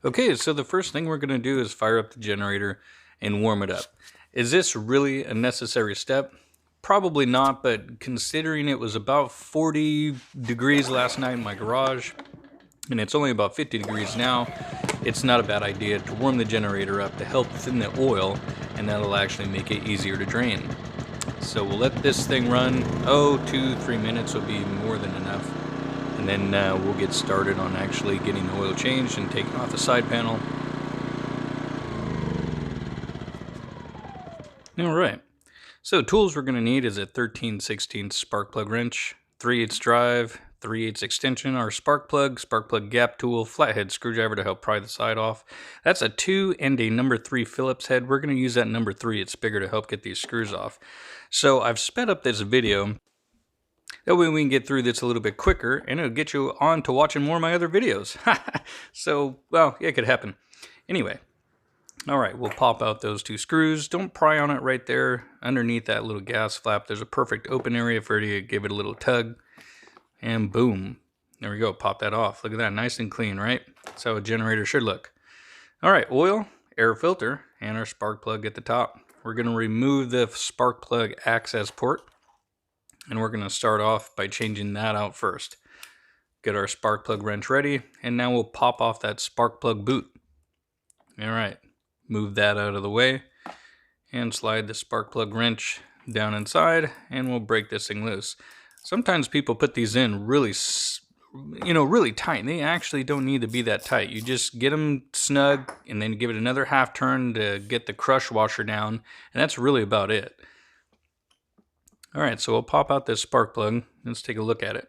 Okay, so the first thing we're going to do is fire up the generator and warm it up. Is this really a necessary step? Probably not, but considering it was about 40 degrees last night in my garage, and it's only about 50 degrees now, it's not a bad idea to warm the generator up to help thin the oil, and that'll actually make it easier to drain. So we'll let this thing run, 2-3 minutes will be more than enough. And then we'll get started on actually getting the oil changed and taking off the side panel. Alright, so tools we're going to need is a 13/16 spark plug wrench, 3/8 drive, 3/8 extension, our spark plug gap tool, flathead screwdriver to help pry the side off. That's a 2 and a number 3 Phillips head. We're going to use that number 3, it's bigger, to help get these screws off. So I've sped up this video. That way we can get through this a little bit quicker, and it'll get you on to watching more of my other videos. So, well, it could happen. Anyway, alright, we'll pop out those 2 screws. Don't pry on it right there. Underneath that little gas flap, there's a perfect open area for you to give it a little tug. And boom. There we go, pop that off. Look at that, nice and clean, right? That's how a generator should look. Alright, oil, air filter, and our spark plug at the top. We're going to remove the spark plug access port. And we're going to start off by changing that out first. Get our spark plug wrench ready, and now we'll pop off that spark plug boot. Alright, move that out of the way, and slide the spark plug wrench down inside, and we'll break this thing loose. Sometimes people put these in really tight. They actually don't need to be that tight. You just get them snug, and then give it another half turn to get the crush washer down, and that's really about it. Alright, so we'll pop out this spark plug. Let's take a look at it.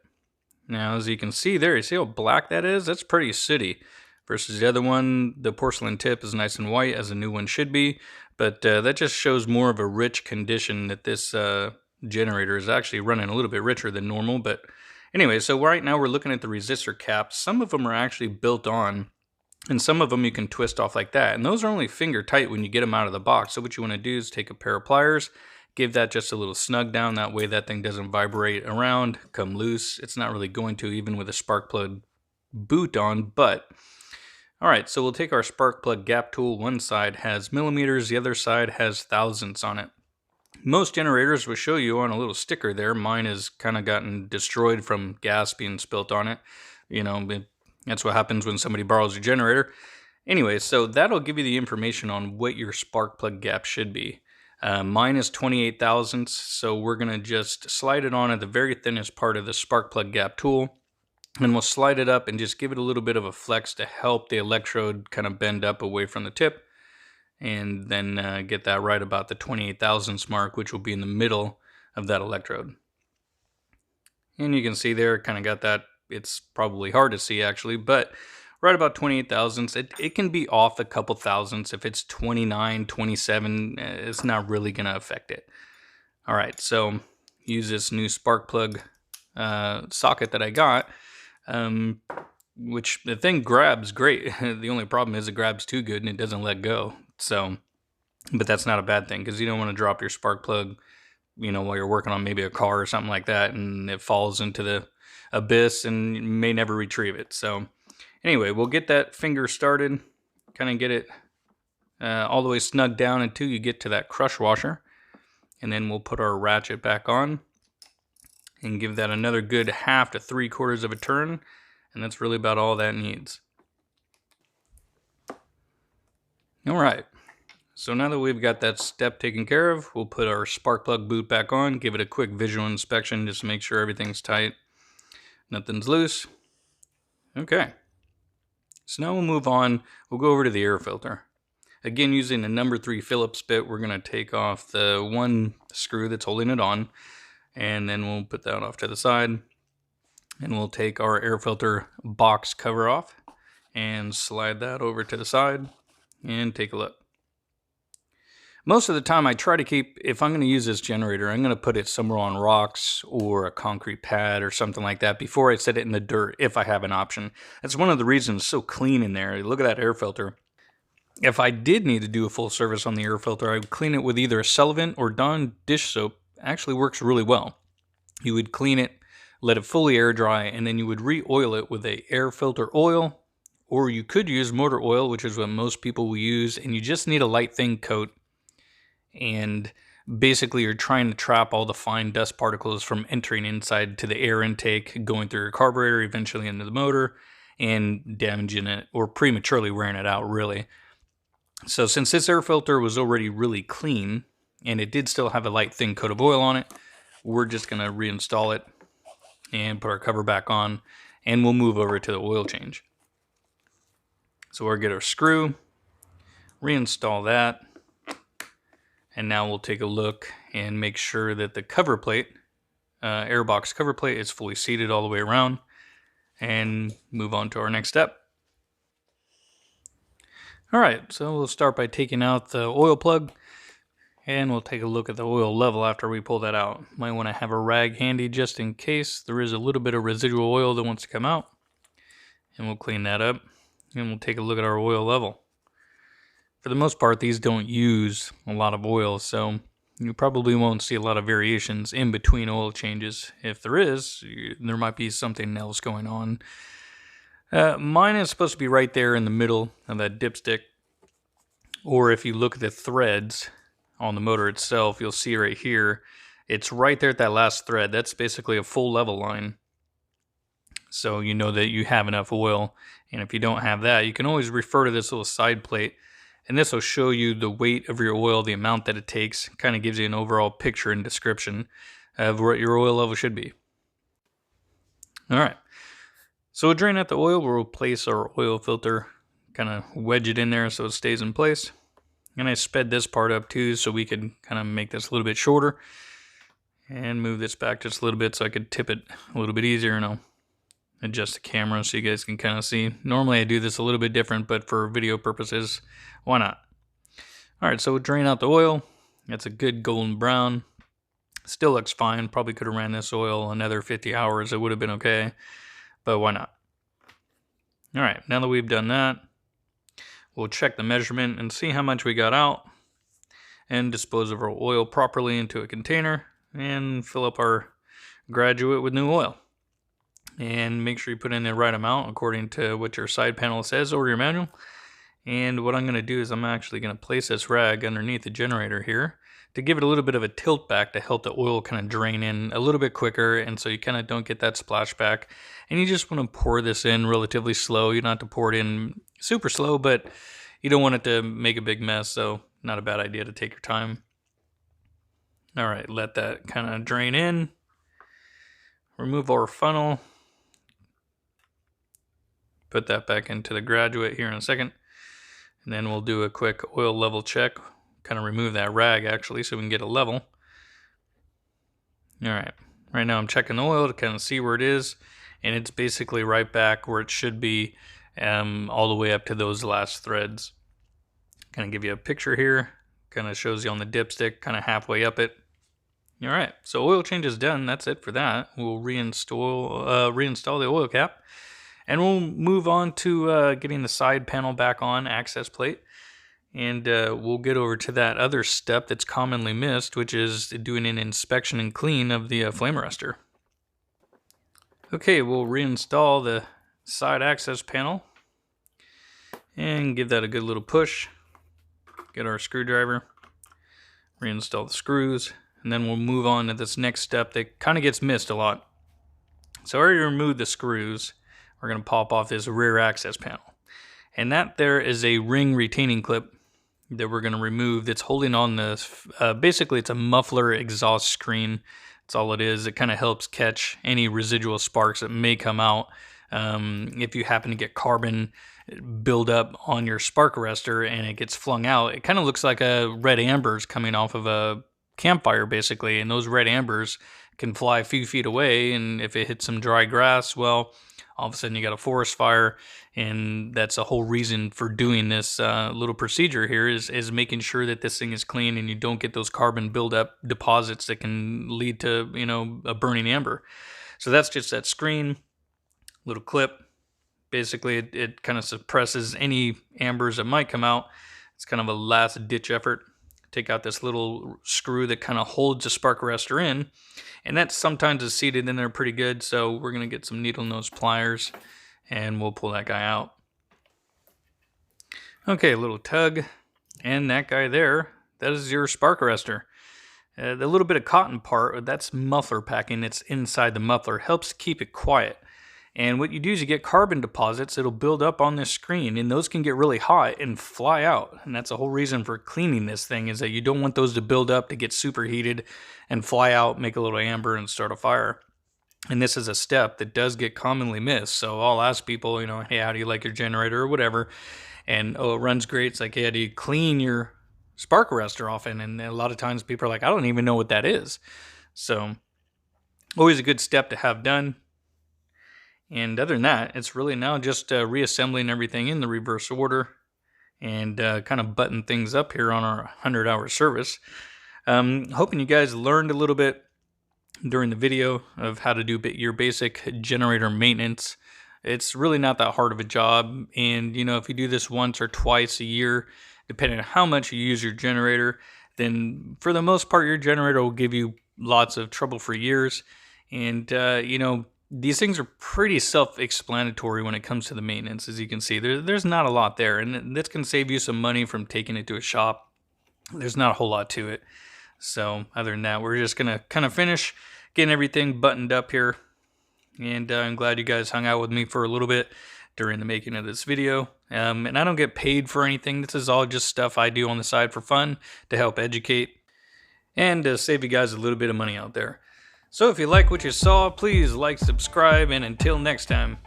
Now, as you can see there, you see how black that is? That's pretty sooty. Versus the other one, the porcelain tip is nice and white, as a new one should be. But that just shows more of a rich condition, that this generator is actually running a little bit richer than normal. But anyway, so right now we're looking at the resistor caps. Some of them are actually built on, and some of them you can twist off like that. And those are only finger tight when you get them out of the box. So what you want to do is take a pair of pliers, give that just a little snug down. That way that thing doesn't vibrate around, come loose. It's not really going to, even with a spark plug boot on, but... Alright, so we'll take our spark plug gap tool. One side has millimeters, the other side has thousandths on it. Most generators will show you on a little sticker there. Mine has kind of gotten destroyed from gas being spilt on it. That's what happens when somebody borrows a generator. Anyway, so that'll give you the information on what your spark plug gap should be. Mine is 28 thousandths, so we're going to just slide it on at the very thinnest part of the spark plug gap tool, and we'll slide it up and just give it a little bit of a flex to help the electrode kind of bend up away from the tip, and then get that right about the 28 thousandths mark, which will be in the middle of that electrode. And you can see there, kind of got that. It's probably hard to see actually, but right about 28 thousandths. It can be off a couple thousandths. If it's 29, 27, it's not really going to affect it. All right, so use this new spark plug socket that I got, which the thing grabs great. The only problem is it grabs too good and it doesn't let go. So, but that's not a bad thing, because you don't want to drop your spark plug, while you're working on maybe a car or something like that, and it falls into the abyss and you may never retrieve it. So anyway, we'll get that finger started, kind of get it all the way snug down until you get to that crush washer. And then we'll put our ratchet back on and give that another good 1/2 to 3/4 of a turn. And that's really about all that needs. Alright, so now that we've got that step taken care of, we'll put our spark plug boot back on, give it a quick visual inspection just to make sure everything's tight, nothing's loose. Okay. So now we'll move on, we'll go over to the air filter. Again, using the number 3 Phillips bit, we're going to take off the one screw that's holding it on, and then we'll put that off to the side. And we'll take our air filter box cover off and slide that over to the side and take a look. Most of the time I try to keep, if I'm going to use this generator, I'm going to put it somewhere on rocks or a concrete pad or something like that before I set it in the dirt, if I have an option. That's one of the reasons it's so clean in there. Look at that air filter. If I did need to do a full service on the air filter, I would clean it with either a Sullivan or Dawn dish soap. Actually works really well. You would clean it, let it fully air dry, and then you would re-oil it with a air filter oil Or you could use motor oil, which is what most people will use, and you just need a light thin coat. And basically you're trying to trap all the fine dust particles from entering inside to the air intake, going through your carburetor, eventually into the motor, and damaging it or prematurely wearing it out, really. So since this air filter was already really clean and it did still have a light thin coat of oil on it, we're just going to reinstall it and put our cover back on, and we'll move over to the oil change. So we'll get our screw, reinstall that, and now we'll take a look and make sure that the cover plate, airbox cover plate, is fully seated all the way around, and move on to our next step. Alright, so we'll start by taking out the oil plug, and we'll take a look at the oil level after we pull that out. Might want to have a rag handy just in case there is a little bit of residual oil that wants to come out. And we'll clean that up, and we'll take a look at our oil level. For the most part, these don't use a lot of oil, so you probably won't see a lot of variations in between oil changes. If there is, there might be something else going on. Mine is supposed to be right there in the middle of that dipstick. Or if you look at the threads on the motor itself, you'll see right here, it's right there at that last thread. That's basically a full level line. So you know that you have enough oil. And if you don't have that, you can always refer to this little side plate. And this will show you the weight of your oil, the amount that it takes. Kind of gives you an overall picture and description of what your oil level should be. Alright. So we'll drain out the oil, we'll replace our oil filter, kind of wedge it in there so it stays in place. And I sped this part up too so we could kind of make this a little bit shorter. And move this back just a little bit so I could tip it a little bit easier, and I'll adjust the camera so you guys can kind of see. Normally I do this a little bit different, but for video purposes, why not? Alright, so we'll drain out the oil. That's a good golden brown. Still looks fine. Probably could have ran this oil another 50 hours. It would have been okay. But why not? Alright, now that we've done that, we'll check the measurement and see how much we got out, and dispose of our oil properly into a container, and fill up our graduate with new oil. And make sure you put in the right amount according to what your side panel says or your manual. And what I'm going to do is I'm actually going to place this rag underneath the generator here to give it a little bit of a tilt back to help the oil kind of drain in a little bit quicker, and so you kind of don't get that splashback. And you just want to pour this in relatively slow. You don't have to pour it in super slow, but you don't want it to make a big mess, so not a bad idea to take your time. Alright, let that kind of drain in. Remove our funnel. Put that back into the graduate here in a second. And then we'll do a quick oil level check. Kind of remove that rag actually so we can get a level. Alright, right now I'm checking the oil to kind of see where it is. And it's basically right back where it should be, all the way up to those last threads. Kind of give you a picture here. Kind of shows you on the dipstick, kind of halfway up it. Alright, so oil change is done. That's it for that. We'll reinstall the oil cap. And we'll move on to getting the side panel back on, access plate. And we'll get over to that other step that's commonly missed, which is doing an inspection and clean of the flame arrestor. Okay, we'll reinstall the side access panel and give that a good little push. Get our screwdriver, reinstall the screws, and then we'll move on to this next step that kind of gets missed a lot. So I already removed the screws. We're going to pop off this rear access panel. And that there is a ring retaining clip that we're going to remove that's holding on this. Basically, it's a muffler exhaust screen. That's all it is. It kind of helps catch any residual sparks that may come out. If you happen to get carbon build up on your spark arrestor and it gets flung out, it kind of looks like a red ambers coming off of a campfire, basically. And those red ambers can fly a few feet away, and if it hits some dry grass, well, all of a sudden you got a forest fire. And that's a whole reason for doing this little procedure here is making sure that this thing is clean and you don't get those carbon buildup deposits that can lead to, you know, a burning amber. So that's just that screen, little clip. Basically, it kind of suppresses any ambers that might come out. It's kind of a last ditch effort. Take out this little screw that kind of holds the spark arrestor in. And that sometimes is seated in there pretty good. So we're going to get some needle nose pliers and we'll pull that guy out. Okay, a little tug, and that guy there, that is your spark arrestor. The little bit of cotton part, that's muffler packing that's inside the muffler, helps keep it quiet. And what you do is you get carbon deposits, it'll build up on this screen, and those can get really hot and fly out. And that's the whole reason for cleaning this thing, is that you don't want those to build up to get superheated and fly out, make a little amber, and start a fire. And this is a step that does get commonly missed. So I'll ask people, hey, how do you like your generator or whatever? And, oh, it runs great. It's like, yeah, do you clean your spark arrestor often? And a lot of times people are like, I don't even know what that is. So always a good step to have done. And other than that, it's really now just reassembling everything in the reverse order and kind of button things up here on our 100-hour service. Hoping you guys learned a little bit during the video of how to do your basic generator maintenance. It's really not that hard of a job, and if you do this once or twice a year, depending on how much you use your generator, then for the most part your generator will give you lots of trouble for years. And these things are pretty self-explanatory when it comes to the maintenance. As you can see, there's not a lot there, and this can save you some money from taking it to a shop. There's not a whole lot to it. So other than that, we're just gonna kind of finish getting everything buttoned up here. And I'm glad you guys hung out with me for a little bit during the making of this video. And I don't get paid for anything. This is all just stuff I do on the side for fun to help educate and to save you guys a little bit of money out there. So if you like what you saw, please like, subscribe, and until next time.